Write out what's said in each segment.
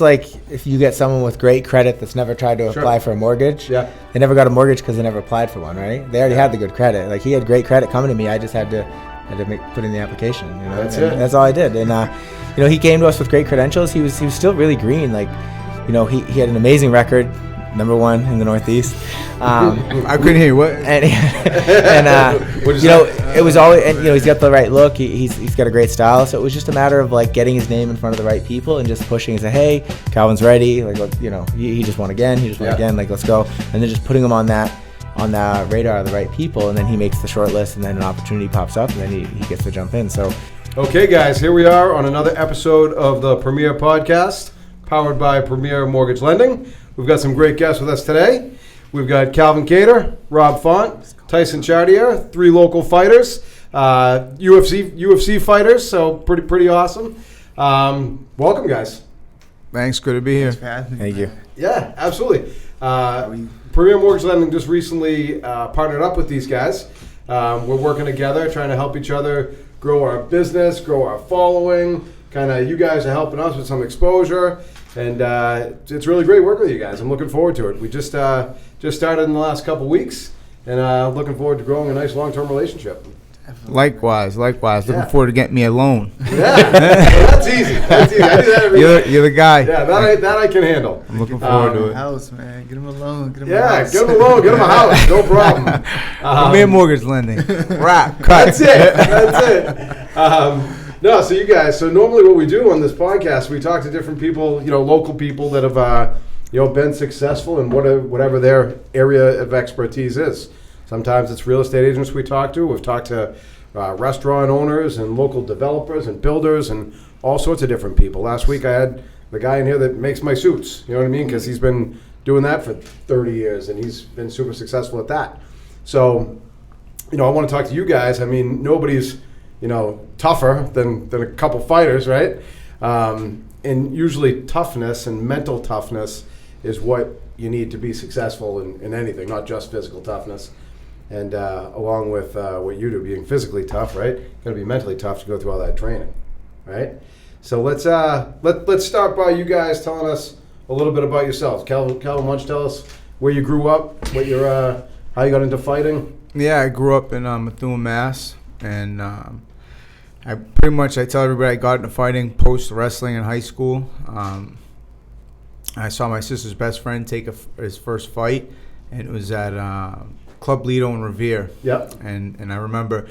like if you get someone with great credit that's never tried to apply for a mortgage, they never got a mortgage because they never applied for one, right? They already had the good credit. Like he had great credit coming to me. I just had to put in the application. You know, that's all I did. And you know, he came to us with great credentials. He was still really green. Like, you know, he had an amazing record, #1 in the Northeast. I couldn't hear you. What? And you know, it was always, and you know, he's got the right look. He's got a great style. So it was just a matter of like getting his name in front of the right people and just pushing and say, hey, Calvin's ready. Like, you know, he just won again. He just won again. Like, let's go. And then just putting him on the radar of the right people, and then he makes the short list, and then an opportunity pops up, and then he gets to jump in. So, okay, guys, here we are on another episode of the Premier Podcast, powered by Premier Mortgage Lending. We've got some great guests with us today. We've got Calvin Kattar, Rob Font, Tyson Chartier, 3 local fighters, UFC fighters, so pretty awesome. Welcome, guys. Thanks, good to be here. Thank you. Yeah, absolutely. Premier Mortgage Lending just recently partnered up with these guys. We're working together, trying to help each other grow our business, grow our following. Kind of, you guys are helping us with some exposure, and it's really great working with you guys. I'm looking forward to it. We just started in the last couple weeks, and looking forward to growing a nice long-term relationship. Likewise. Looking forward to getting me a loan. Yeah, that's easy. I do that every day. You're the guy. Yeah, that I can handle. I'm looking forward to it. House, man. Get him a loan. Get him Yeah, a house. get him a loan. Get him a house. No problem. Premier Mortgage Lending. Wrap. Cut. That's it. No, so you guys. So normally, what we do on this podcast, we talk to different people, you know, local people that have, you know, been successful in whatever their area of expertise is. Sometimes it's real estate agents we talk to. We've talked to restaurant owners and local developers and builders and all sorts of different people. Last week I had the guy in here that makes my suits. You know what I mean? Because he's been doing that for 30 years and he's been super successful at that. So, you know, I want to talk to you guys. I mean, nobody's, you know, tougher than a couple fighters, right? And usually toughness and mental toughness is what you need to be successful in anything, not just physical toughness. And along with what you do, being physically tough, right? Got to be mentally tough to go through all that training, right? So let's start by you guys telling us a little bit about yourselves. Calvin, why don't you tell us where you grew up, what your how you got into fighting? Yeah, I grew up in Methuen, Mass, and I tell everybody I got into fighting post wrestling in high school. I saw my sister's best friend take his first fight, and it was at Club Lido in Revere. Yep. And I remember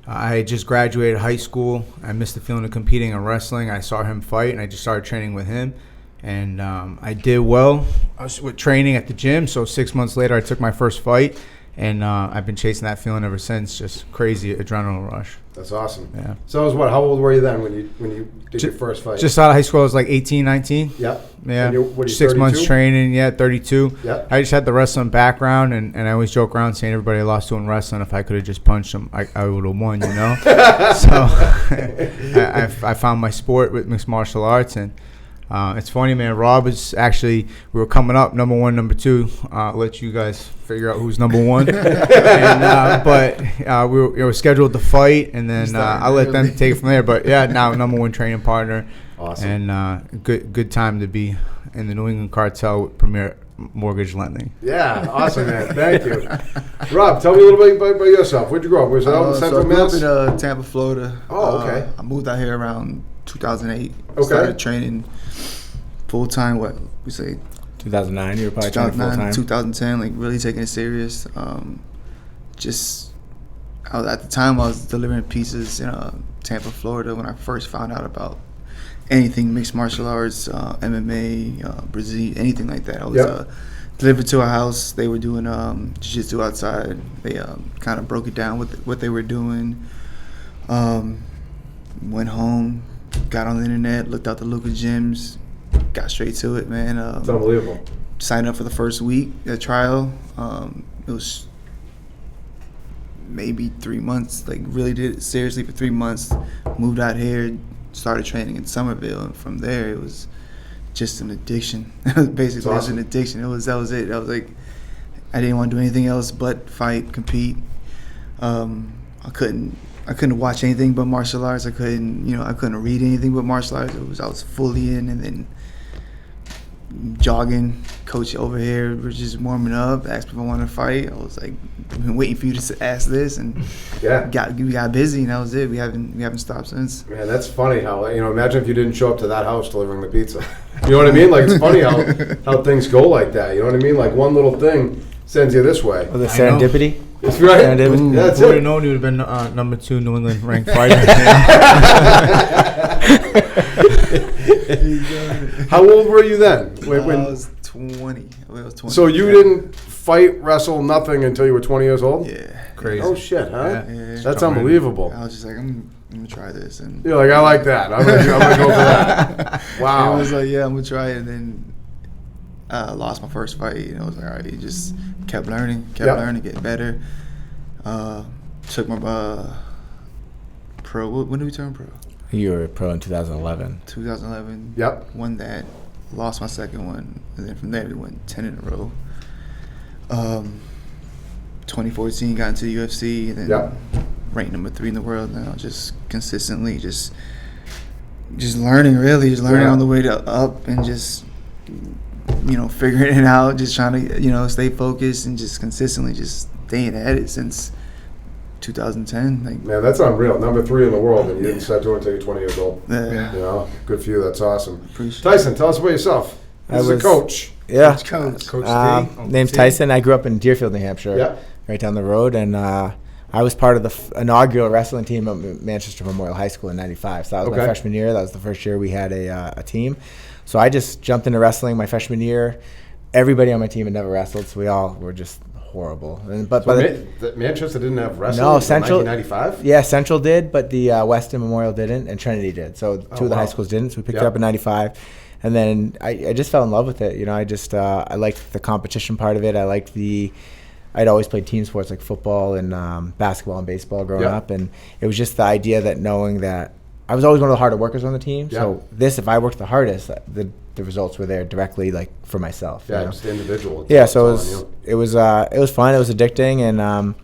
I had just graduated high school. I missed the feeling of competing in wrestling. I saw him fight, and I just started training with him. And I did well. I was with training at the gym, so 6 months later I took my first fight, and I've been chasing that feeling ever since. Just crazy adrenaline rush. That's awesome. Yeah. So it was how old were you then when you did your first fight? Just out of high school, I was like 18, 19. Yep. Yeah. And what, 6 32? months training, 32. Yep. I just had the wrestling background, and I always joke around saying everybody I lost to in wrestling, if I could have just punched them, I would have won, you know? So I found my sport with mixed martial arts, and it's funny, man. Rob is actually, we were coming up #1, #2. I'll let you guys figure out who's #1. But we were scheduled to fight, and then I'll let them take it from there. But yeah, now #1 training partner. Awesome. And good time to be in the New England Cartel with Premier Mortgage Lending. Yeah, awesome, man. Thank you. Rob, tell me a little bit about yourself. Where'd you grow up? Was it out in Central Mass? I grew up in Tampa, Florida. Oh, okay. I moved out here around 2008. Okay. Started training full time. What we say? 2009. You were probably training full time. 2010. Like really taking it serious. At the time I was delivering pieces in Tampa, Florida when I first found out about anything mixed martial arts, MMA, Brazil, anything like that. I was delivered to a house. They were doing jiu-jitsu outside. They kind of broke it down with what they were doing. Went home, got on the internet, looked out the local gyms, got straight to it, man. It's unbelievable. Signed up for the first week at trial. It was maybe 3 months. Like really did it seriously for 3 months. Moved out here, started training in Somerville, and from there it was just an addiction. Basically, it was an addiction. That was it. I was like, I didn't want to do anything else but fight, compete. I couldn't watch anything but martial arts. I couldn't read anything but martial arts. I was fully in, and then jogging. Coach over here, we're just warming up. Asked if I wanted to fight. I was like, I've been waiting for you to ask this, and we got busy, and that was it. We haven't stopped since. Man, that's funny how, imagine if you didn't show up to that house delivering the pizza. You know what I mean? Like, it's funny how things go like that. You know what I mean? Like, one little thing sends you this way. Oh, the serendipity. That's right. Serendipity. Yeah, that's it. Would have known you would have been number 2 New England ranked fighter. How old were you then? I was 20. So you didn't fight, wrestle, nothing until you were 20 years old? Yeah. Crazy. Oh, shit, huh? Yeah. That's unbelievable. I was just like, I'm going to try this. And You're like, I like that. I'm gonna go for that. Wow. I was like, yeah, I'm going to try it. And then lost my first fight. I was like, all right, you just kept learning, getting better. Took my pro. When did we turn pro? You were pro in 2011. 2011. Yep. Won that. Lost my second one. And then from there, we went 10 in a row. 2014, got into the UFC. And then ranked number 3 in the world now. Just consistently, just learning, really. Just learning on the way up and just, figuring it out. Just trying to, stay focused and just consistently just staying at it since 2010. Man, that's unreal. Number 3 in the world, and you didn't start doing it until you're 20 years old. Yeah. Good for you. That's awesome. Appreciate Tyson, tell us about yourself. As a coach. Yeah. Coach Name's Tyson. I grew up in Deerfield, New Hampshire, right down the road, and I was part of the inaugural wrestling team at Manchester Memorial High School in '95. So that was my freshman year. That was the first year we had a team. So I just jumped into wrestling my freshman year. Everybody on my team had never wrestled, so we all were just horrible. But Manchester didn't have wrestling until Central 1995? Yeah, Central did, but the Weston Memorial didn't, and Trinity did. So two of the high schools didn't, so we picked it up in '95. And then I just fell in love with it. I liked the competition part of it. I'd always played team sports like football and basketball and baseball growing up, and it was just the idea that knowing that I was always one of the harder workers on the team. So if I worked the hardest, the results were there directly, like for myself. Just individual. Yeah, so it was fun. It was addicting, and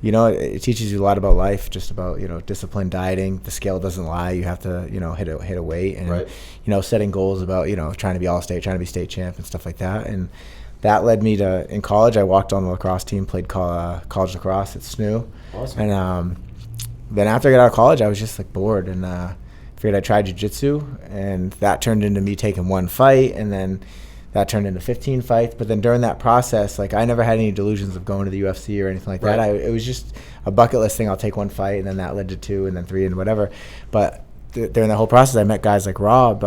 it teaches you a lot about life, just about discipline, dieting. The scale doesn't lie. You have to hit a weight, and setting goals about trying to be all state, trying to be state champ, and stuff like that. And that led me to, in college, I walked on the lacrosse team, played college lacrosse at SNU. Awesome. And then after I got out of college, I was just like bored, and figured I'd try jiu-jitsu, and that turned into me taking one fight, and then that turned into 15 fights. But then during that process, like I never had any delusions of going to the UFC or anything like that. It was just a bucket list thing. I'll take one fight, and then that led to 2, and then 3, and whatever. But during that whole process, I met guys like Rob,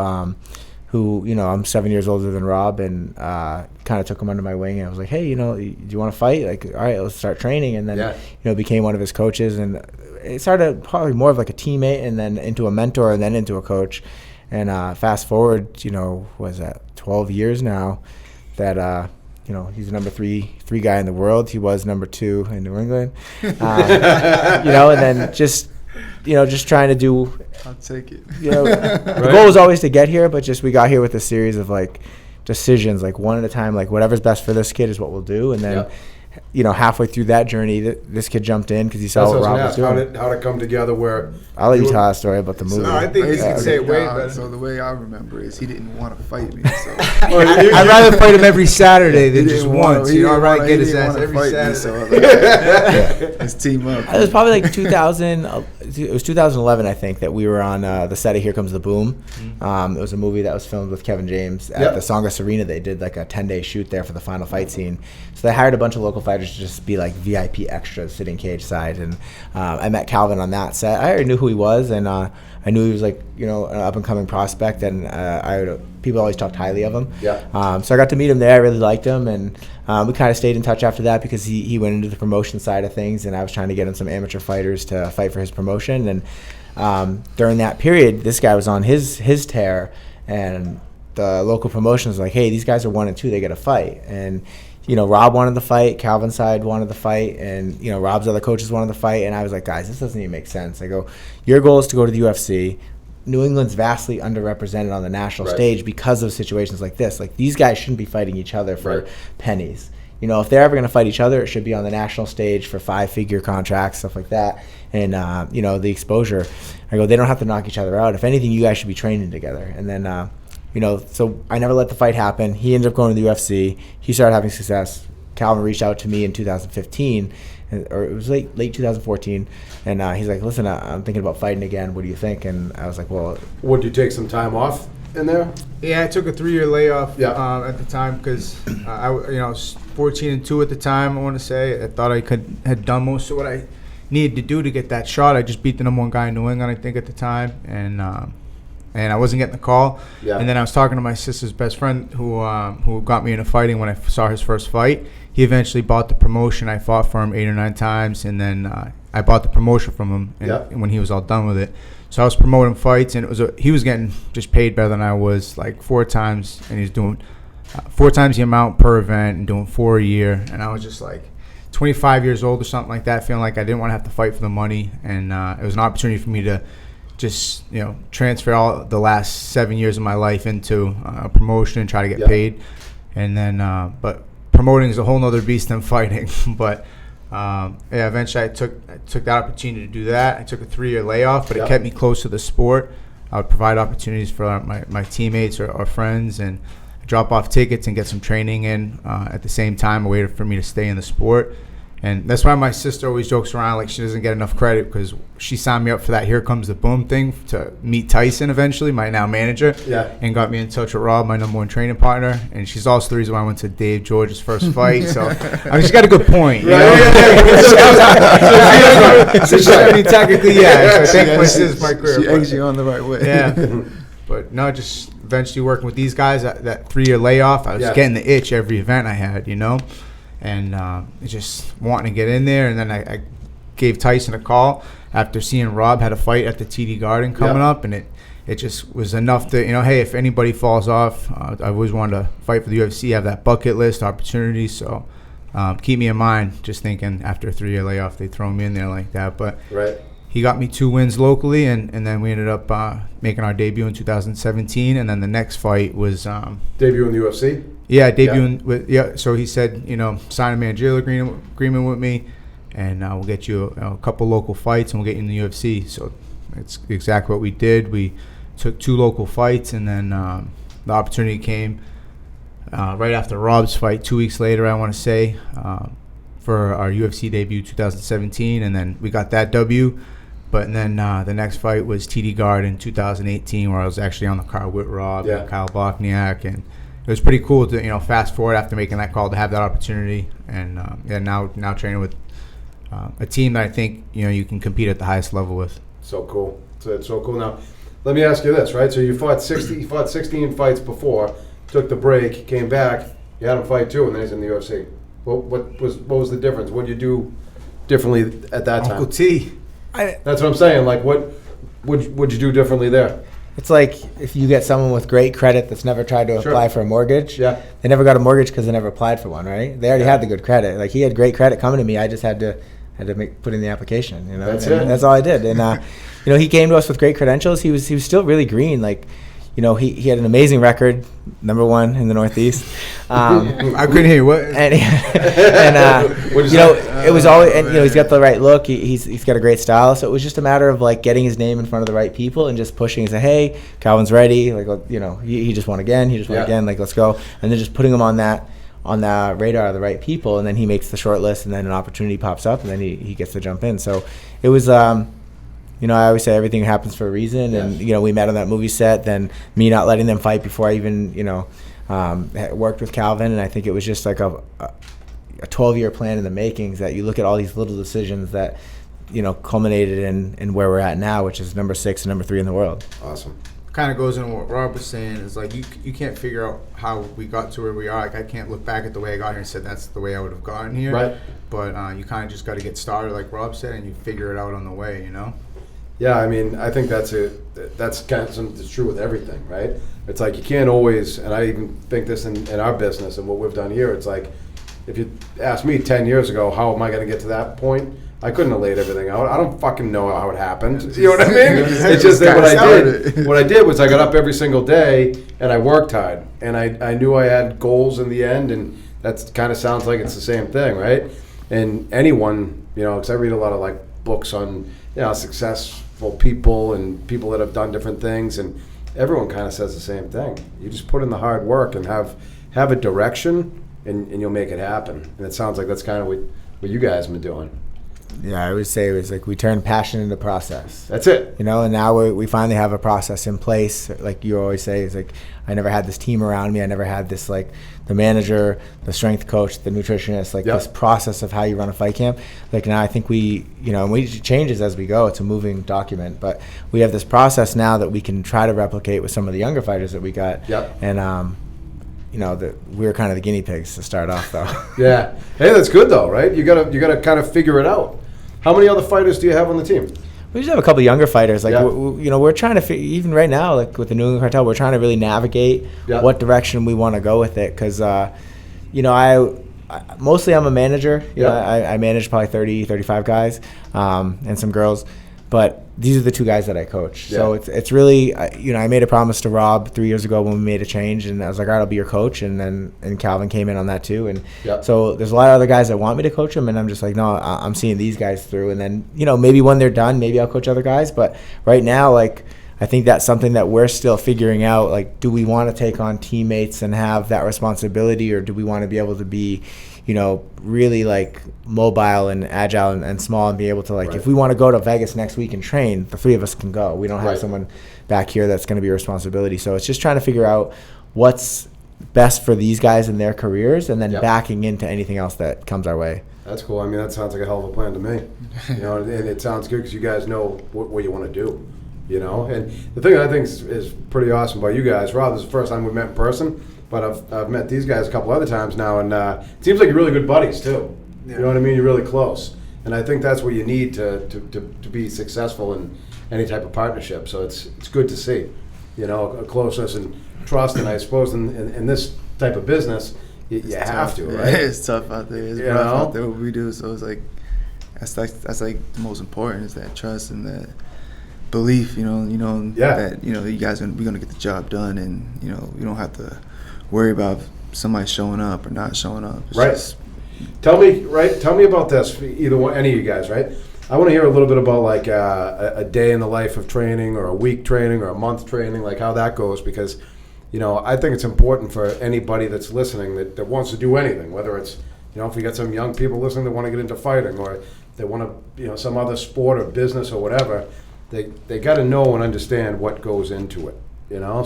who, I'm 7 years older than Rob, and kind of took him under my wing. And I was like, hey, do you want to fight? Like, all right, let's start training. And then, became one of his coaches. And it started probably more of like a teammate, and then into a mentor, and then into a coach. And fast forward, was that 12 years now that, he's the number 3 guy in the world. He was number 2 in New England. And then just trying to do. I'll take it. The goal was always to get here, but just we got here with a series of like decisions, like one at a time, like whatever's best for this kid is what we'll do. And then, halfway through that journey, this kid jumped in because he saw what Rob was doing. How to come together where... I'll let you tell a story about the movie. No, I think you can say it way better. So the way I remember is he didn't want to fight me. So I'd rather fight him every Saturday than just once. Get his ass every Saturday. Let's team up. It was probably like 2000. It was 2011, I think, that we were on the set of Here Comes the Boom. It was a movie that was filmed with Kevin James at the Sangha Arena. They did like a 10-day shoot there for the final fight scene. So they hired a bunch of local fighters to just be like VIP extras sitting cage side. And I met Calvin on that set. I already knew who he was, and I knew he was like an up and coming prospect, and people always talked highly of him. So I got to meet him there. I really liked him, and we kind of stayed in touch after that because he went into the promotion side of things, and I was trying to get him some amateur fighters to fight for his promotion. And during that period, this guy was on his tear, and the local promotion was like, hey, these guys are 1 and 2, they got to fight. And Rob wanted the fight, Calvin's side wanted the fight, and Rob's other coaches wanted the fight. And I was like, guys, this doesn't even make sense. I go, your goal is to go to the UFC. New England's vastly underrepresented on the national stage because of situations like this. Like, these guys shouldn't be fighting each other for pennies. If they're ever going to fight each other, it should be on the national stage for 5-figure contracts, stuff like that. And the exposure. I go, they don't have to knock each other out. If anything, you guys should be training together. And then So I never let the fight happen. He ended up going to the UFC. He started having success. Calvin reached out to me in 2015, or it was late 2014, and he's like, listen, I'm thinking about fighting again. What do you think? And I was like, well, Would you take some time off in there? Yeah, I took a 3-year layoff Yeah. at the time because I was 14-2 at the time. I want to say I thought I had done most of what I needed to do to get that shot. I just beat the number 1 guy in New England, I think, at the time, and I wasn't getting the call. Yeah. And then I was talking to my sister's best friend who got me into fighting when I saw his first fight. He eventually bought the promotion. I fought for him 8 or 9 times, and then I bought the promotion from him when he was all done with it. So I was promoting fights, and he was getting just paid better than I was, like 4 times, and he's doing 4 times the amount per event and doing 4 a year. And I was just like 25 years old or something like that, feeling like I didn't want to have to fight for the money, and it was an opportunity for me to just transfer all the last 7 years of my life into a promotion and try to get paid. And then but promoting is a whole nother beast than fighting. But eventually I took that opportunity to do that. I took a 3-year layoff, but it kept me close to the sport. I would provide opportunities for my teammates or friends, and drop off tickets and get some training in at the same time, a way for me to stay in the sport. And that's why my sister always jokes around like she doesn't get enough credit, because she signed me up for that Here Comes the Boom thing to meet Tyson eventually, my now manager, and got me in touch with Rob, my number 1 training partner. And she's also the reason why I went to Dave George's first fight. So I mean, she's got a good point. Technically, yeah. So I think this is my career. She eggs you on the right way. Yeah. But no, just eventually working with these guys, that 3-year layoff, I was getting the itch every event I had, and just wanting to get in there. And then I gave Tyson a call after seeing Rob had a fight at the TD Garden coming up, and it just was enough to, hey, if anybody falls off, I always wanted to fight for the UFC, have that bucket list opportunity. So keep me in mind, just thinking after a 3-year layoff, they throw me in there like that. But he got me 2 wins locally, and then we ended up making our debut in 2017. And then the next fight was debut in the UFC. Yeah, debuting So he said, sign a managerial agreement with me, and we'll get you a couple local fights, and we'll get you in the UFC. So it's exactly what we did. We took 2 local fights, and then the opportunity came right after Rob's fight, 2 weeks later, I want to say, for our UFC debut 2017, and then we got that W. But then the next fight was TD Garden in 2018, where I was actually on the card with Rob and Kyle Bachniak, and it was pretty cool to fast forward after making that call to have that opportunity, and now training with a team that I think you can compete at the highest level with. So cool. It's so cool. Now, let me ask you this, right? So you fought 16 fights before, took the break, came back, you had him fight 2, and then he's in the UFC. What was the difference? What did you do differently at that time? Uncle T. That's what I'm saying. Like, what would you do differently there? It's like if you get someone with great credit that's never tried to apply for a mortgage. Yeah. They never got a mortgage because they never applied for one, right? They already had the good credit. Like, he had great credit coming to me. I just had to put in the application. That's all I did. And he came to us with great credentials. He was still really green. Like, he had an amazing record, number 1 in the Northeast. I couldn't hear you. What? And it was always, and he's got the right look. He's got a great style. So it was just a matter of like getting his name in front of the right people and just pushing and say, hey, Calvin's ready. Like, he just won again. He just won again. Like, let's go. And then just putting him on the radar of the right people, and then he makes the short list, and then an opportunity pops up, and then he gets to jump in. So it was. I always say everything happens for a reason, and we met on that movie set. Then me not letting them fight before I even worked with Calvin, and I think it was just like a 12-year plan in the makings. That you look at all these little decisions that culminated in where we're at now, which is number 6 and number 3 in the world. Awesome. Kind of goes into what Rob was saying, is like you can't figure out how we got to where we are. Like, I can't look back at the way I got here and said that's the way I would have gotten here. Right. But you kind of just got to get started, like Rob said, and you figure it out on the way. Yeah, I mean, I think that's kind of something that's true with everything, right? It's like you can't always, and I even think this in our business and what we've done here, it's like if you asked me 10 years ago, how am I going to get to that point? I couldn't have laid everything out. I don't fucking know how it happened. You know what I mean? It's just that what I did was I got up every single day and I worked hard, and I knew I had goals in the end, and that kind of sounds like it's the same thing, right? And anyone, because I read a lot of like books on successful people and people that have done different things, and everyone kind of says the same thing. You just put in the hard work and have a direction, and you'll make it happen. And it sounds like that's kind of what you guys have been doing. Yeah, I would say it was like we turned passion into process. That's it. You know, and now we finally have a process in place. Like you always say, it's like I never had this team around me. I never had this, like, the manager, the strength coach, the nutritionist, like this process of how you run a fight camp. Like now I think we changes as we go. It's a moving document. But we have this process now that we can try to replicate with some of the younger fighters that we got. Yep. And, we're kind of the guinea pigs to start off, though. Yeah. Hey, that's good, though, right? You gotta kind of figure it out. How many other fighters do you have on the team? We just have a couple of younger fighters. Like, we're trying to even right now, like with the New England Cartel, we're trying to really navigate what direction we want to go with it. Because, mostly I'm a manager. I manage probably 30, 35 guys and some girls. But these are the two guys that I coach. Yeah. So it's really, I made a promise to Rob 3 years ago when we made a change, and I was like, all right, I'll be your coach. And Calvin came in on that too. And so there's a lot of other guys that want me to coach them, and I'm just like, no, I'm seeing these guys through. And then, maybe when they're done, maybe I'll coach other guys. But right now, like, I think that's something that we're still figuring out. Like, do we want to take on teammates and have that responsibility, or do we want to be able to be, really like mobile and agile and small and be able to, like, if we want to go to Vegas next week and train, the three of us can go. We don't have someone back here that's going to be a responsibility. So it's just trying to figure out what's best for these guys in their careers, and then backing into anything else that comes our way. That's cool. I mean, that sounds like a hell of a plan to me. And it sounds good because you guys know what you want to do. And the thing I think is pretty awesome about you guys, Rob, this is the first time we met in person, but I've met these guys a couple other times now, and it seems like you're really good buddies too. Yeah. You know what I mean? You're really close, and I think that's what you need to be successful in any type of partnership. So it's good to see, a closeness and trust, and I suppose in this type of business, you have to, right? It's tough out there. It's rough out there what we do. So it's like that's like the most important is that trust and that belief, that you guys we're gonna get the job done, and you don't have to worry about somebody showing up or not showing up. It's Tell me about this. Either one, any of you guys, right? I want to hear a little bit about like a day in the life of training, or a week training, or a month training, like how that goes, because I think it's important for anybody that's listening that wants to do anything, whether it's if we got some young people listening that want to get into fighting, or they want to some other sport or business or whatever. They got to know and understand what goes into it,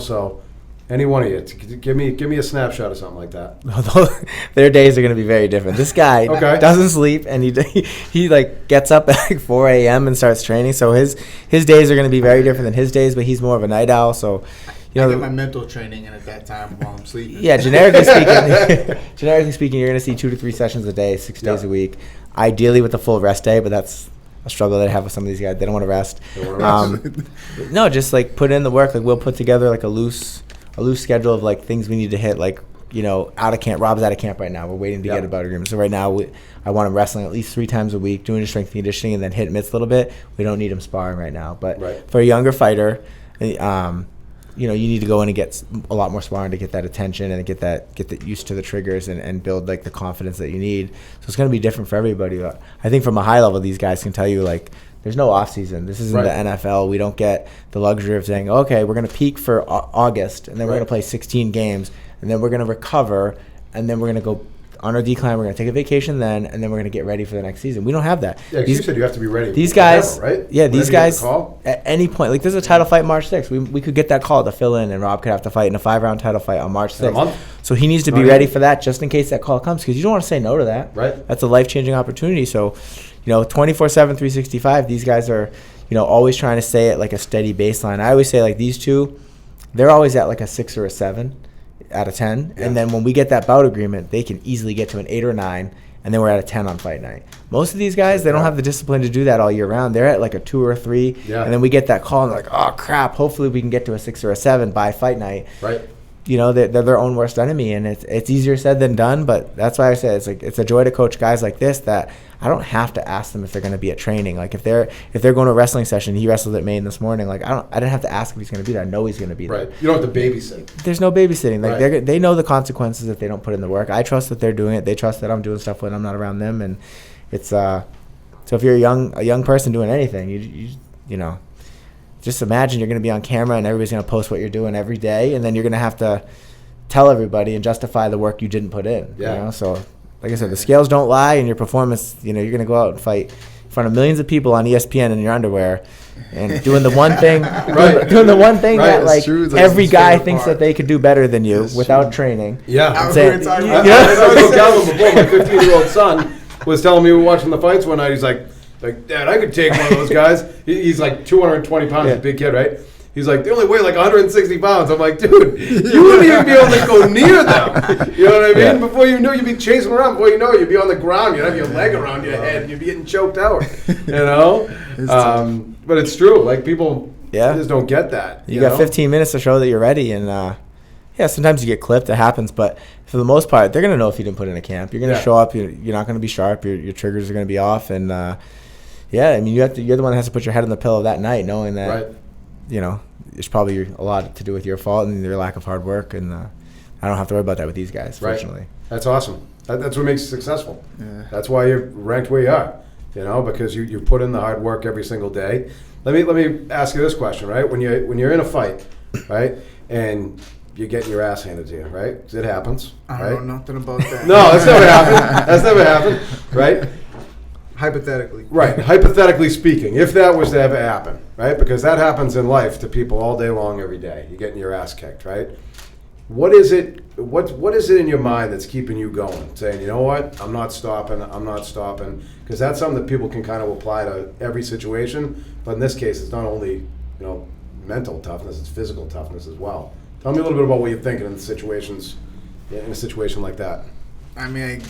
So, any one of you, give me a snapshot of something like that. Their days are going to be very different. This guy doesn't sleep, and he like gets up at like 4 a.m. and starts training. So his days are going to be very different than his days. But he's more of a night owl. So, I get my mental training in at that time while I'm sleeping. Yeah, generically speaking, you're going to see 2 to 3 sessions a day, 6 days a week. Ideally with a full rest day, but that's a struggle that I have with some of these guys. They don't want to rest. No, just like put in the work. Like we'll put together like a loose schedule of like things we need to hit. Like out of camp. Rob's out of camp right now. We're waiting to get a bout agreement. So right now I want him wrestling at least 3 times a week, doing his strength and conditioning, and then hit mitts a little bit. We don't need him sparring right now. But for a younger fighter, you need to go in and get a lot more sparring to get that attention and get that used to the triggers and build like the confidence that you need. So it's going to be different for everybody. I think from a high level, these guys can tell you like there's no off season. This isn't the NFL. We don't get the luxury of saying, okay, we're going to peak for August, and then we're going to play 16 games, and then we're going to recover, and then we're going to go on our decline. We're going to take a vacation then, and then we're going to get ready for the next season. We don't have that. Yeah, you said you have to be ready. These guys, right? Yeah, these guys, at any point, like there's a title fight March 6th. We could get that call to fill in, and Rob could have to fight in a 5-round title fight on March 6th. So he needs to be ready for that just in case that call comes, because you don't want to say no to that. Right. That's a life-changing opportunity. So, 24/7, 365, these guys are, always trying to stay at like a steady baseline. I always say like these two, they're always at like a 6 or a 7 out of 10. Yeah. And then when we get that bout agreement, they can easily get to an 8 or 9, and then we're at a 10 on fight night. Most of these guys, they don't have the discipline to do that all year round. They're at like a 2 or a 3, and then we get that call, and they're like, oh crap, hopefully we can get to a 6 or a 7 by fight night. Right. They're their own worst enemy, and it's easier said than done. But that's why I say it's a joy to coach guys like this that I don't have to ask them if they're going to be at training. Like if they're going to a wrestling session, he wrestled at Maine this morning. Like I didn't have to ask if he's going to be there. I know he's going to be there. Right. You don't have to babysit. There's no babysitting. Like they know the consequences if they don't put in the work. I trust that they're doing it. They trust that I'm doing stuff when I'm not around them. And it's so if you're a young person doing anything, you just imagine you're going to be on camera and everybody's going to post what you're doing every day, and then you're going to have to tell everybody and justify the work you didn't put in. Yeah. You know? So, like I said, the scales don't lie, and your performance, you're going to go out and fight in front of millions of people on ESPN in your underwear and doing the one thing, doing the one thing that like every guy thinks that they could do better than you without training. Yeah. I I was Calvin before. My 15-year-old son was telling me we were watching the fights one night. He's like, Dad, I could take one of those guys. He's like 220 pounds, a big kid, right? He's like, they only weigh like 160 pounds. I'm like, dude, you wouldn't even be able to go near them. You know what I mean? Yeah. Before you know, you'd be chasing around. Before you know, you'd be on the ground. You'd have your leg around your head. And you'd be getting choked out. You know? But it's true. Like, people just don't get that. You got 15 minutes to show that you're ready. And, sometimes you get clipped. It happens. But for the most part, they're going to know if you didn't put in a camp. You're going to show up. You're not going to be sharp. Your triggers are going to be off. And, I mean, you're the one that has to put your head on the pillow that night knowing that, it's probably a lot to do with your fault and your lack of hard work. And I don't have to worry about that with these guys, fortunately. That's awesome. That's what makes you successful. Yeah. That's why you're ranked where you are, because you put in the hard work every single day. Let me ask you this question, right? When you're in a fight, right, and you're getting your ass handed to you, right? 'Cause it happens, I right? don't know nothing about that. No, that's never happened. That's never happened, right? Hypothetically. Right. Hypothetically speaking, if that was to ever happen, right? Because that happens in life to people all day long, every day. You're getting your ass kicked, right? What is it? What is it in your mind that's keeping you going? Saying, you know what? I'm not stopping. Because that's something that people can kind of apply to every situation. But in this case, it's not only mental toughness; it's physical toughness as well. Tell me a little bit about what you're thinking in a situation like that. I mean,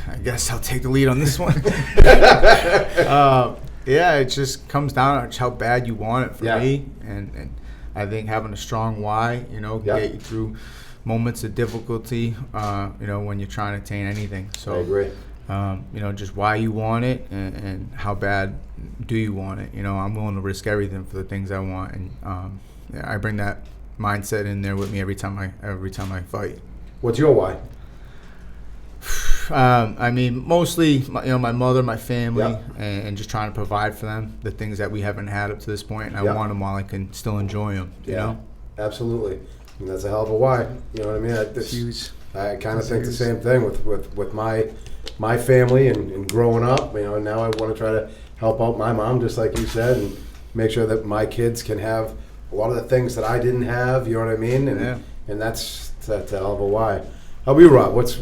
I guess I'll take the lead on this one. It just comes down to how bad you want it for me. And I think having a strong why, get you through moments of difficulty, when you're trying to attain anything. So, I agree. Just why you want it and how bad do you want it. I'm willing to risk everything for the things I want. And I bring that mindset in there with me every time I fight. What's your why? I mean, mostly, my mother, my family, and just trying to provide for them the things that we haven't had up to this point, and I want them while I can still enjoy them. You know, absolutely. And that's a hell of a why. You know what I mean? It's huge. I kind of think the same thing with my family and growing up. Now I want to try to help out my mom, just like you said, and make sure that my kids can have a lot of the things that I didn't have. You know what I mean? And that's a hell of a why. How about you, Rob? What's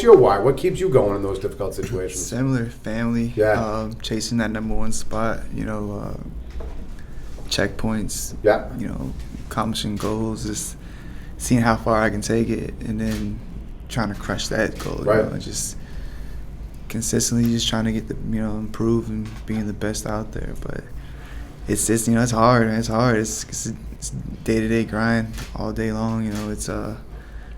your why? What keeps you going in those difficult situations? Similar, family. Yeah. Chasing that number one spot. Checkpoints. Yeah. Accomplishing goals. Just seeing how far I can take it, and then trying to crush that goal. Right. Just consistently just trying to get improve and being the best out there. But it's just it's hard. It's hard. It's day-to-day grind all day long.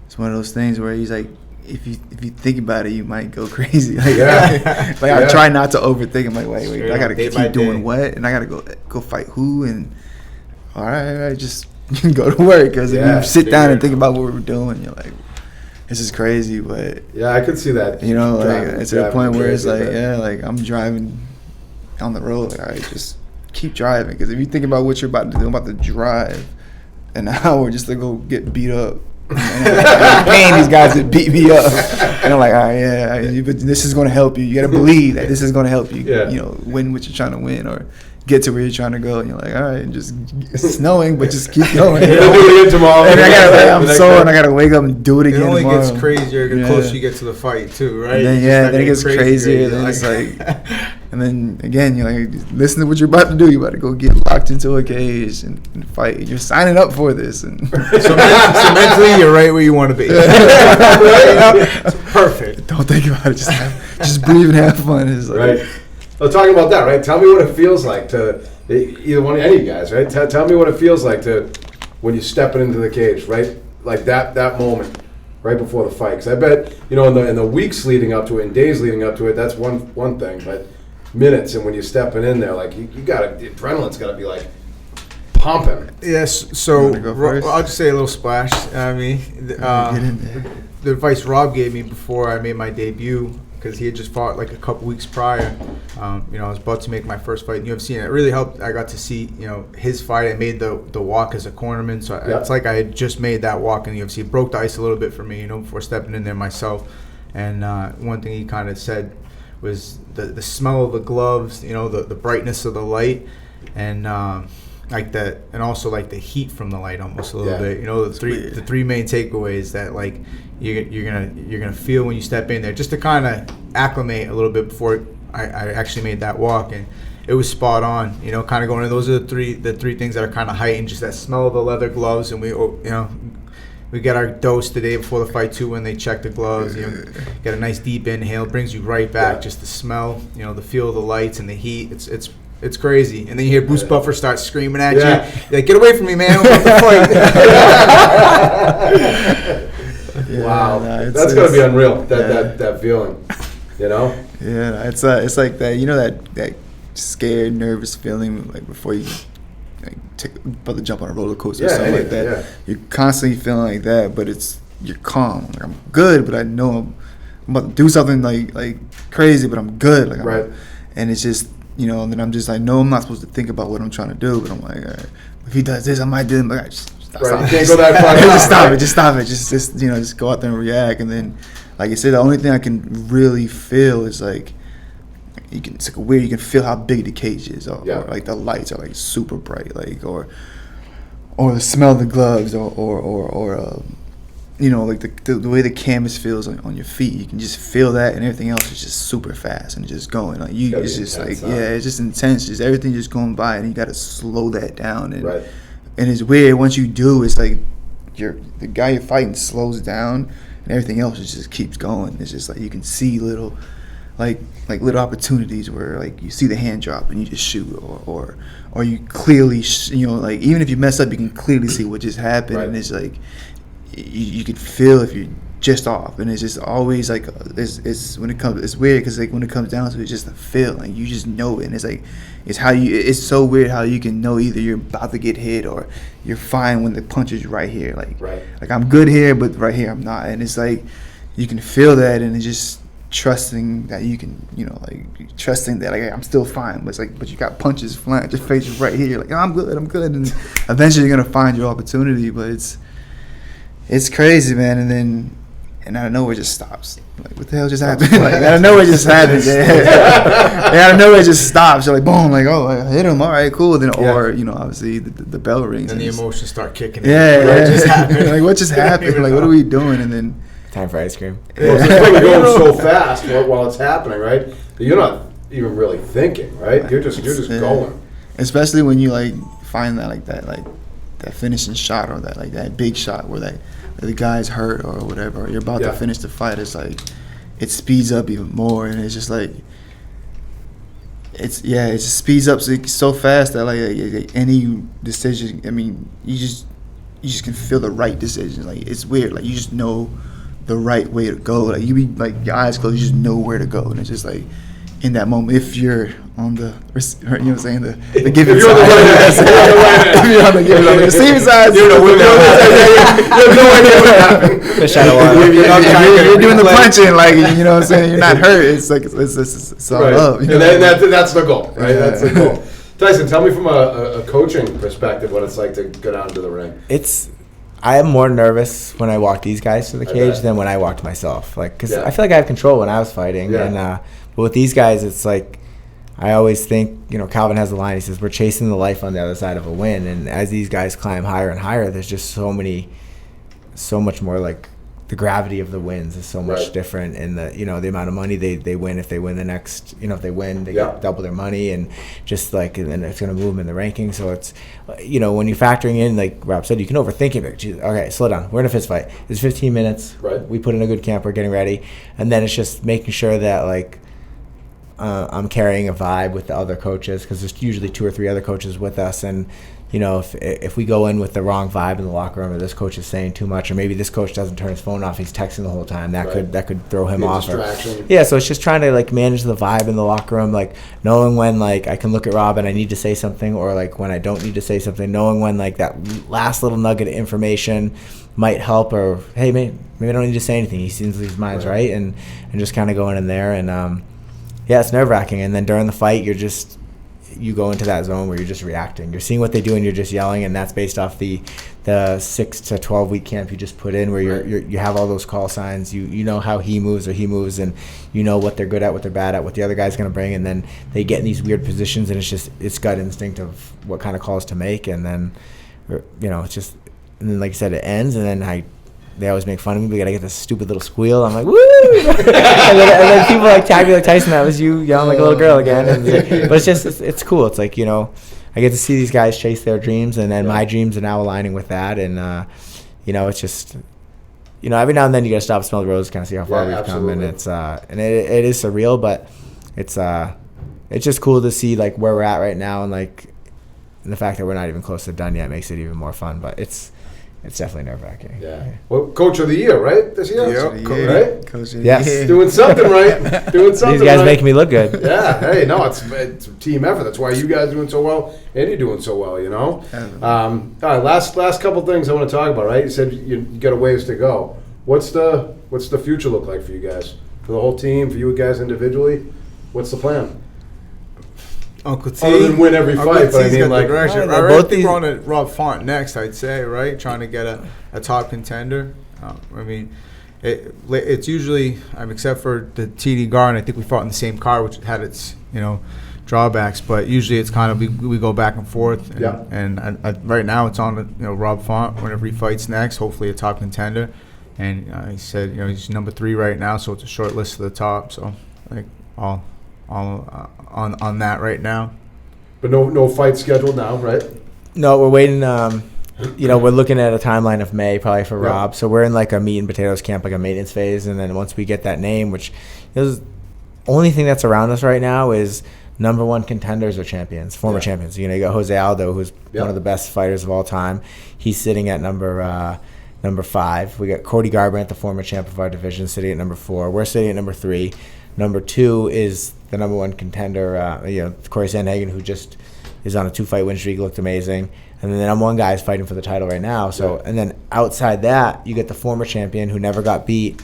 It's one of those things where he's like, if you think about it, you might go crazy. I try not to overthink. I'm like, wait, I gotta keep doing what, and I gotta go fight who, and all right, just go to work. Because if you sit down and think about what we're doing, you're like, this is crazy. But I could see that. It's at a point where it's like, I'm driving on the road. All right, just keep driving. Because if you think about what you're about to do, I'm about to drive an hour just to go get beat up. And I'm paying these guys to beat me up, and I'm like, all right, but this is going to help you. You got to believe that this is going to help you, win what you're trying to win or get to where you're trying to go. And you're like, all right, just it's snowing, but just keep going. Do it again tomorrow. And I'm sore, and I got to wake up and do it again. It only tomorrow. gets crazier the closer you get to the fight, too, right? And then it gets crazier. Then it's like. And then again, you're like, listen to what you're about to do. You're about to go get locked into a cage and fight. You're signing up for this. And so mentally, you're right where you want to be. Perfect. Don't think about it. Just breathe and have fun. It's like, right. Well, talking about that, right? Tell me what it feels like to either one of any of you guys, right? Tell me what it feels like to when you're stepping into the cage, right? Like that moment right before the fight. Because I bet in the weeks leading up to it and days leading up to it, that's one thing, but minutes, and when you're stepping in there, like the adrenaline's got to be like pumping. Yes. So I'll just say a little splash. I mean, the advice Rob gave me before I made my debut, because he had just fought like a couple weeks prior. I was about to make my first fight in UFC, and it really helped. I got to see, his fight. I made the walk as a cornerman, so it's like I had just made that walk in the UFC. It broke the ice a little bit for me, before stepping in there myself. And one thing he kind of said was the smell of the gloves, the brightness of the light, and like that, and also like the heat from the light almost a little bit. The three main takeaways that like you're gonna feel when you step in there, just to kind of acclimate a little bit before I actually made that walk. And it was spot on. Kind of going to those are the three things that are kind of heightened. Just that smell of the leather gloves, and we get our dose the day before the fight too when they check the gloves. Get a nice deep inhale, brings you right back. Just the smell, the feel of the lights and the heat. It's crazy. And then you hear Bruce Buffer start screaming at you. You're like, get away from me, man! I'm about to fight. Wow, that's gonna be unreal. That feeling, Yeah, it's like that. That scared, nervous feeling like before you about to jump on a roller coaster or something like that. Yeah. You're constantly feeling like that, but you're calm. Like, I'm good, but I know I'm about to do something like crazy, but I'm good. Like, and it's just and then I'm just I know I'm not supposed to think about what I'm trying to do, but I'm like, all right, if he does this, I might do it. But just stop. You can't go that far. Just stop it. Just go out there and react. And then, like I said, the only thing I can really feel is like. It's like weird. You can feel how big the cage is, or like the lights are like super bright, like or the smell of the gloves, or like the way the canvas feels on your feet. You can just feel that, and everything else is just super fast and just going. Like it's just intense, like it's just intense. Just everything just going by, and you got to slow that down. And and it's weird once you do. It's like the guy you're fighting slows down, and everything else just keeps going. It's just like you can see little. Like little opportunities where like you see the hand drop and you just shoot, or you clearly like even if you mess up you can clearly see what just happened, and it's like you can feel if you're just off, and it's just always like it's when it comes it's weird because like when it comes down to it, it's just a feel, like you just know it, and it's like it's so weird how you can know either you're about to get hit or you're fine when the punch is right here, like I'm good here but right here I'm not, and it's like you can feel that, and it's just trusting that you can, trusting that like I'm still fine, but it's like, but you got punches flying at your face right here, like I'm good, and eventually you're gonna find your opportunity, but it's crazy, man, and out of nowhere it just stops. Like what the hell just happened? Like out of nowhere it just happens. Out of nowhere it just stops. You're like boom, like oh I hit him, all right, cool. Then or obviously the bell rings and the emotions start kicking. What just happened? Like what just happened? Like what are we doing? And then. Time for ice cream. Well, it's probably going so fast while it's happening, right? You're not even really thinking, right? You're just going. Especially when you like find that finishing shot, or that big shot where the guy's hurt or whatever, or you're about to finish the fight. It's like it speeds up even more, and it's just like it just speeds up so fast that like any decision. I mean, you just can feel the right decision. Like it's weird. Like you just know the right way to go. Like you be like your eyes closed, you just know where to go, and it's just like in that moment, if you're on the the giving side, if you're on the giving side, the receiving side, you have no idea what happened. Fish out of water. You're doing the punching, like what I'm saying. You're not hurt. It's like it's all up. And that's the goal, right? That's the goal. Tyson, tell me from a coaching perspective what it's like to go down to the ring. I am more nervous when I walk these guys to the cage than when I walked myself. Like, because I feel like I have control when I was fighting. And but with these guys, it's like I always think, Calvin has a line. He says, we're chasing the life on the other side of a win. And as these guys climb higher and higher, there's just so much more like the gravity of the wins is so much different, and the the amount of money they win if they win the next if they win they get double their money, and just like, and then it's going to move them in the rankings. So it's when you're factoring in, like Rob said, you can overthink it. Okay, slow down, we're in a fist fight, it's 15 minutes, we put in a good camp, we're getting ready, and then it's just making sure that like I'm carrying a vibe with the other coaches, because there's usually 2 or 3 other coaches with us, and if we go in with the wrong vibe in the locker room, or this coach is saying too much, or maybe this coach doesn't turn his phone off, he's texting the whole time, that could throw him off. So it's just trying to like manage the vibe in the locker room, like knowing when like I can look at Rob and I need to say something, or like when I don't need to say something, knowing when like that last little nugget of information might help, or hey, maybe I don't need to say anything. He seems his mind's right, and just kind of going in there, and it's nerve-wracking. And then during the fight, you go into that zone where you're just reacting. You're seeing what they do, and you're just yelling, and that's based off the 6 to 12 week camp you just put in, where you have all those call signs. You know how he moves, and you know what they're good at, what they're bad at, what the other guy's going to bring, and then they get in these weird positions, and it's gut instinct of what kind of calls to make, and then it's just, and then like I said, it ends, and then they always make fun of me because I get this stupid little squeal. I'm like, woo! and then people like tag me like, Tyson, that was you yelling like a little girl again. But it's cool. It's like, I get to see these guys chase their dreams, and then my dreams are now aligning with that. And, it's just, every now and then you got to stop, smell the roses, kind of see how far we've come. And it's, and it is surreal, but it's just cool to see like where we're at right now. And like, and the fact that we're not even close to done yet makes it even more fun. But it's definitely nerve-wracking. Yeah. Well, Coach of the Year, right? This year? Yep. Right? Coach of the Yes. year. Doing something right. Doing something These guys right. making me look good. Yeah. Hey, no, it's a team effort. That's why you guys are doing so well, and you're doing so well, All right, last couple things I want to talk about, right? You said you got a ways to go. What's the future look like for you guys? For the whole team, for you guys individually? What's the plan? Uncle T. Other than win every fight, but I mean, like, direction. Right, I both think these- we're on to Rob Font next, I'd say, right? Trying to get a top contender. I mean, it's usually, except for the TD Garden, I think we fought in the same car, which had its, drawbacks. But usually it's kind of we go back and forth. And, Yeah. And I, right now it's on Rob Font whenever he fights next. Hopefully a top contender. And he said he's number 3 right now, so it's a short list to the top. So like all on that right now. But no fight scheduled now, right? No, we're waiting. We're looking at a timeline of May probably for Yeah. Rob. So we're in like a meat and potatoes camp, like a maintenance phase, and then once we get that name, which is only thing that's around us right now is number 1 contenders or champions, former champions. You got Jose Aldo, who's one of the best fighters of all time. He's sitting at number 5. We got Cody Garbrandt, the former champ of our division, sitting at number 4. We're sitting at number 3. Number 2 is the number 1 contender, Corey Sandhagen, who just is on a 2-fight win streak, looked amazing. And then the number 1 guy is fighting for the title right now. So, and then outside that, you get the former champion who never got beat,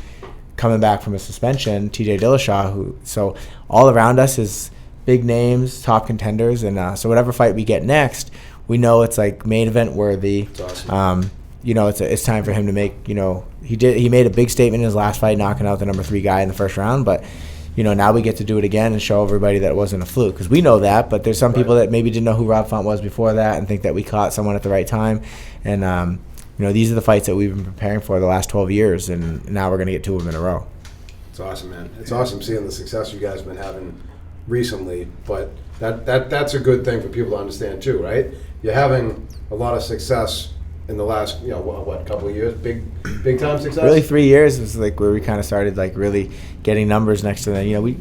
coming back from a suspension, TJ Dillashaw. So all around us is big names, top contenders, and so whatever fight we get next, we know it's like main event worthy. That's awesome. It's time for him to make. He made a big statement in his last fight, knocking out the number 3 guy in the first round, but. Now we get to do it again and show everybody that it wasn't a fluke, because we know that, but there's some people that maybe didn't know who Rob Font was before that and think that we caught someone at the right time. And, these are the fights that we've been preparing for the last 12 years, and now we're going to get 2 of them in a row. It's awesome, man. It's awesome seeing the success you guys have been having recently, but that's a good thing for people to understand too, right? You're having a lot of success in the last, couple of years, big time success. Really, 3 years is like where we kind of started like really getting numbers next to them. We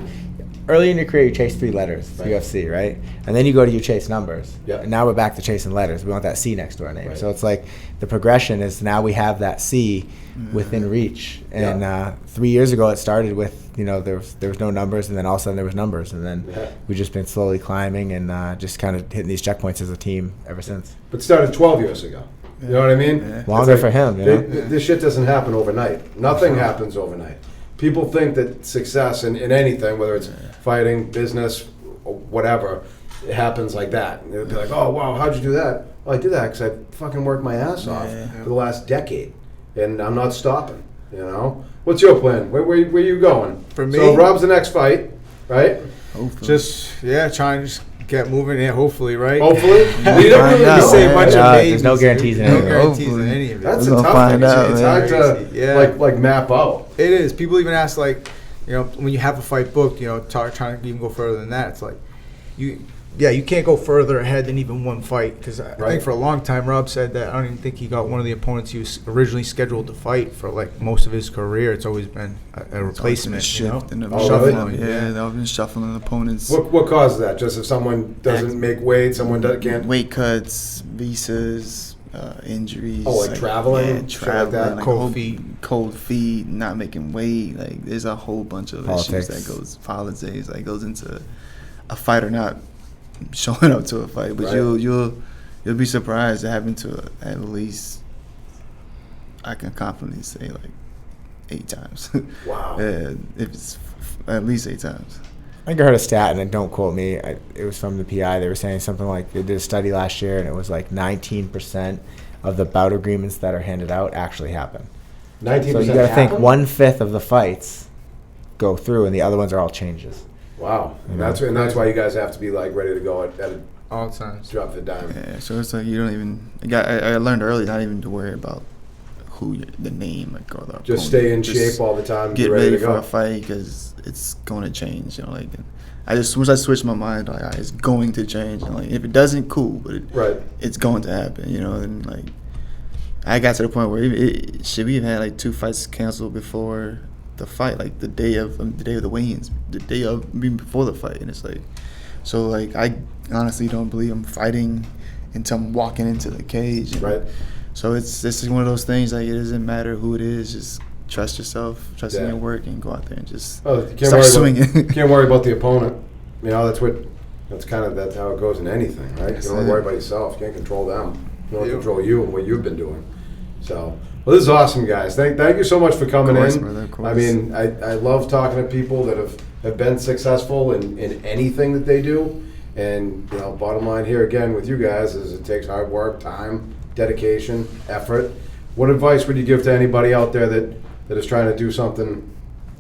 early in your career you chase 3 letters, UFC, right? And then you chase numbers. Yep. And now we're back to chasing letters. We want that C next to our name. Right. So it's like the progression is now we have that C within reach. And 3 years ago it started with there was no numbers, and then all of a sudden there was numbers, and then we've just been slowly climbing and just kind of hitting these checkpoints as a team ever since. But started 12 years ago. You know what I mean? Yeah. Longer for him. This shit doesn't happen overnight. Nothing happens overnight. People think that success in anything, whether it's fighting, business, or whatever, it happens like that. And they'll be like, oh, wow, how'd you do that? Well, I did that because I fucking worked my ass off for the last decade, and I'm not stopping, What's your plan? Where you going? For me? So Rob's the next fight, right? Hopefully. Just trying to just get moving. Yeah, hopefully, right? Hopefully. We don't really out. know. say a bunch of Yeah, names. there's no guarantees in No anything. guarantees in Hopefully. any of it. That's We're a gonna tough find thing. out, It's man. hard to Crazy. Yeah. like map out. It is. People even ask, like, when you have a fight booked, trying to even go further than that. It's like, you can't go further ahead than even one fight. Because I think for a long time, Rob said that I don't even think he got one of the opponents he was originally scheduled to fight for like most of his career. It's always been a replacement. Shift and Oh, shuffling. really? Yeah, they've been shuffling opponents. What causes that? Just if someone doesn't make weight, someone can't. Weight cuts, visas, injuries. Oh, like traveling? Yeah, Shit like traveling. that? Like Cold feet. Cold feet, not making weight. Like, there's a whole bunch of Politics. issues that goes into a fight or not showing up to a fight. But Right. you'll be surprised it happened to at least I can confidently say like 8 times. Wow. If it's at least 8 times. I think I heard a stat, and don't quote me. It was from the PI. They were saying something like they did a study last year, and it was like 19% of the bout agreements that are handed out actually happen. 19%. So you got to think 1/5 of the fights go through, and the other ones are all changes. Wow. And that's why you guys have to be like ready to go at All times. drop of the dime. Yeah, so it's like you don't even. I learned early not even to worry about the name, like, or the Just opponent. stay in Just shape all the time. Get ready ready to for go. a fight because it's going to change. You know, like once I switch my mind, like it's going to change. And like if it doesn't, cool, but it's going to happen. You know, and like I got to the point where we have had like 2 fights canceled before the fight, like the day of the weigh-ins, the day of even before the fight, and it's like, so like I honestly don't believe I'm fighting until I'm walking into the cage. Right. So this is one of those things, like it doesn't matter who it is, just trust yourself, trust in your work, and go out there and just start swinging. Can't worry about the opponent. You know, that's how it goes in anything, right? You don't have to worry about yourself. You can't control them. You don't control you and what you've been doing. So, well, this is awesome, guys. Thank you so much for coming in. Brother, of course. I mean, I love talking to people that have been successful in anything that they do. And, you know, bottom line here again with you guys is it takes hard work, time, dedication, effort. What advice would you give to anybody out there that is trying to do something,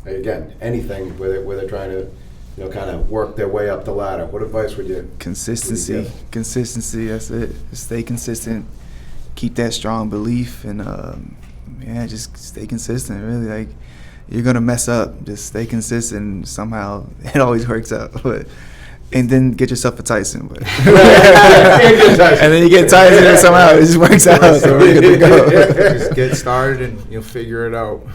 again, anything where they're trying to, you know, kind of work their way up the ladder? What advice would you? Consistency. That's it. Just stay consistent. Keep that strong belief, and just stay consistent. Really, like you're gonna mess up. Just stay consistent. Somehow it always works out. And then get yourself a Tyson. And then you get Tyson, and somehow it just works out. So we're good to go. Just get started, and you'll figure it out.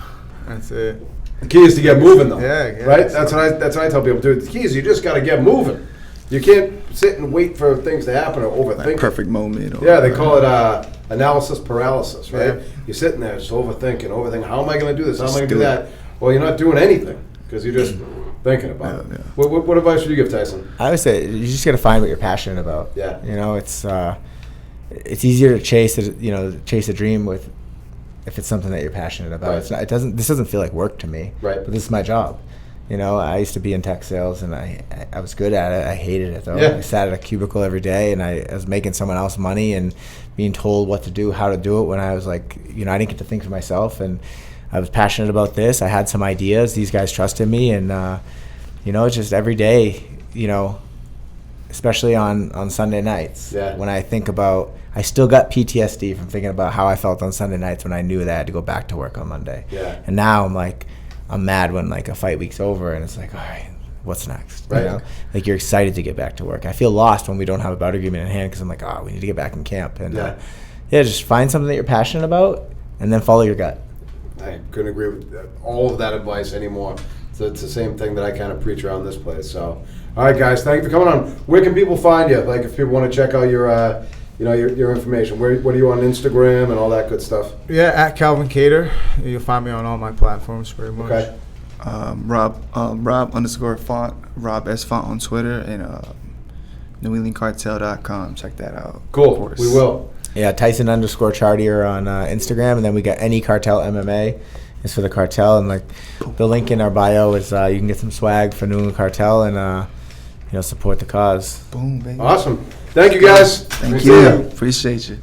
That's it. The key is to get moving, though. Yeah. Right. That's what I tell people too. The key is you just got to get moving. You can't sit and wait for things to happen or overthink. Like perfect moment. Yeah, they call it analysis paralysis, right? Yeah. You're sitting there just overthinking. How am I going to do this? How am I going to do that? Well, you're not doing anything because you're just thinking about it. Yeah. What advice would you give, Tyson? I would say you just got to find what you're passionate about. Yeah. You know, it's easier to chase a dream if it's something that you're passionate about. Right. This doesn't feel like work to me. Right. But this is my job. You know, I used to be in tech sales, and I was good at it. I hated it, though. Yeah. I sat at a cubicle every day, and I was making someone else money and being told what to do, how to do it, when I was like, you know, I didn't get to think for myself. And I was passionate about this. I had some ideas. These guys trusted me, and, you know, it's just every day, you know, especially on Sunday nights. Yeah. When I think about, I still got PTSD from thinking about how I felt on Sunday nights when I knew that I had to go back to work on Monday. Yeah. And now I'm mad when like a fight week's over and it's like, all right, what's next? Right. You know? Like you're excited to get back to work. I feel lost when we don't have a bout agreement in hand because I'm like, we need to get back in camp. And just find something that you're passionate about and then follow your gut. I couldn't agree with all of that advice anymore. So it's the same thing that I kind of preach around this place. So, all right, guys, thank you for coming on. Where can people find you? Like, if people want to check out your information, what are you on Instagram and all that good stuff? Yeah, at Calvin Kattar. You'll find me on all my platforms pretty much. Okay. Rob _Font, Rob S Font on Twitter, and NE Check that out. Cool. We will. Yeah, Tyson _Chartier on Instagram, and then we got NE Cartel MMA. It's for the cartel, and like the link in our bio is you can get some swag for New England Cartel and support the cause. Boom, baby. Awesome. Thank you, guys. Thank you. Appreciate you.